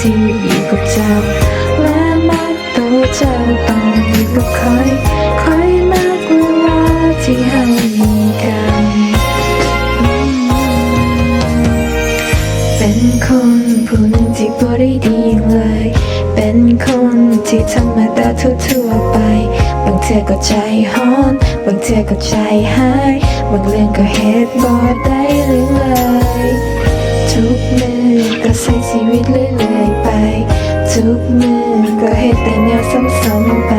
ที่อยู่กับเจ้าและมักตัวเจ้าต้องอยู่กับคอยมักเวลาที่ให้มีกันเป็นคนผู้หนึ่งที่บ่ได้ดีเลยเป็นคนที่ธรรมดาทั่วไปบางเธอก็ใจฮ้อนบางเธอก็ใจหายบางเรื่องก็เหตุบ่ได้เลยทุกมือก็ใช้ชีวิตเรื่อยๆไปทุกมือก็เหตุแต่แนวซ้ำๆไป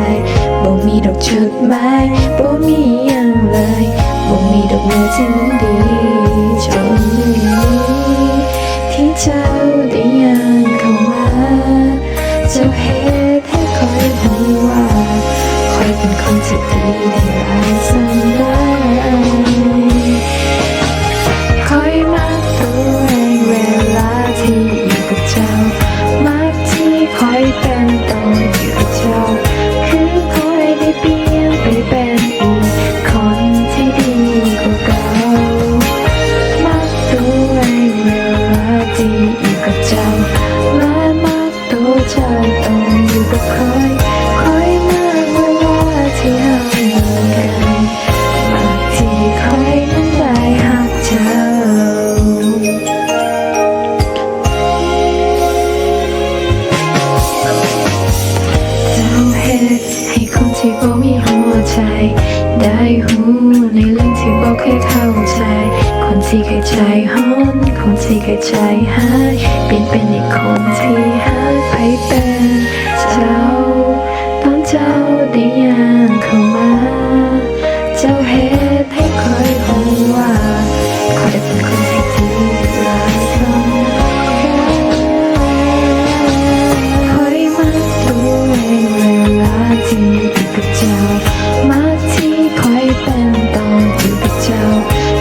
บ่มีดอกจุดหมายบ่มีอย่างเลยบ่มีดอกเมื่อที่มันดีจนที่เจ้าได้ยังเข้ามาเจ้าเหตุให้คอยรู้ว่าคอยเป็นคนที่ดีได้หลายสันดานคอยมักตัวเองเวลาที่อยู่กับเจ้ามักที่คอยเป็นต้องอยู่กับเจ้าคือคอยได้เปลี่ยนไปเป็นอีกคนที่ดีกว่าเก่ามักตัวเองเวลาที่อยู่กับเจ้าและมักตัวเจ้าต้องอยู่กับคอยมากเวลาที่ห่างกันมักที่คอยนั้นได้หักเจ้าให้คนที่บ่มีหัวใจได้หูในเรื่องที่บ่เคยเข้าใจคนที่เคยใจฮ้อนคนที่เคยใจหายเปลี่ยนเป็นอีกคนที่หายไปเป็นเจ้าตอนเจ้าได้ย่างเข้ามาเจ้าเหตุให้คอยรู้ว่าคอยได้เป็นคนที่ดีหลายครั้งคอยมักตัวเองเวลาที่อยู่กับเจ้ามักที่คอยเป็นต้องอยู่กับเจ้า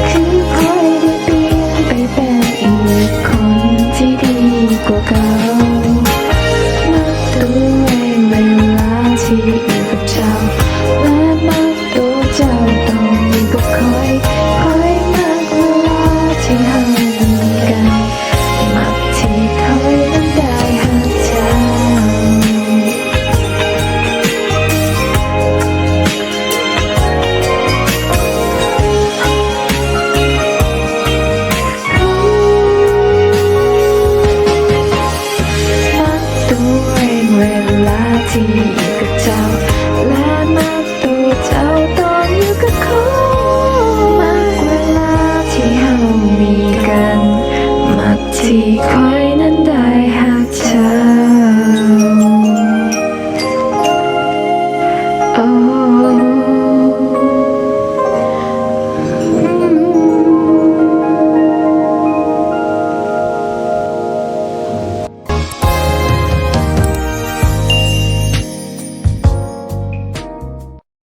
คือคอยได้เปลี่ยนไปเป็นอีกคนที่ดีกว่าเก่ามักตัวเองเวลาที่อยู่กับเจ้าและมักตัวเจ้าต้องอยู่กับคอยมักเวลาที่ห่างกันมักที่คอยนั้นได้หักเจ้าเวลาที่อยู่กับเจ้าและมักตัวเจ้าตอนอยู่กับเขามักเวลาที่เฮามีกันมักที่คอย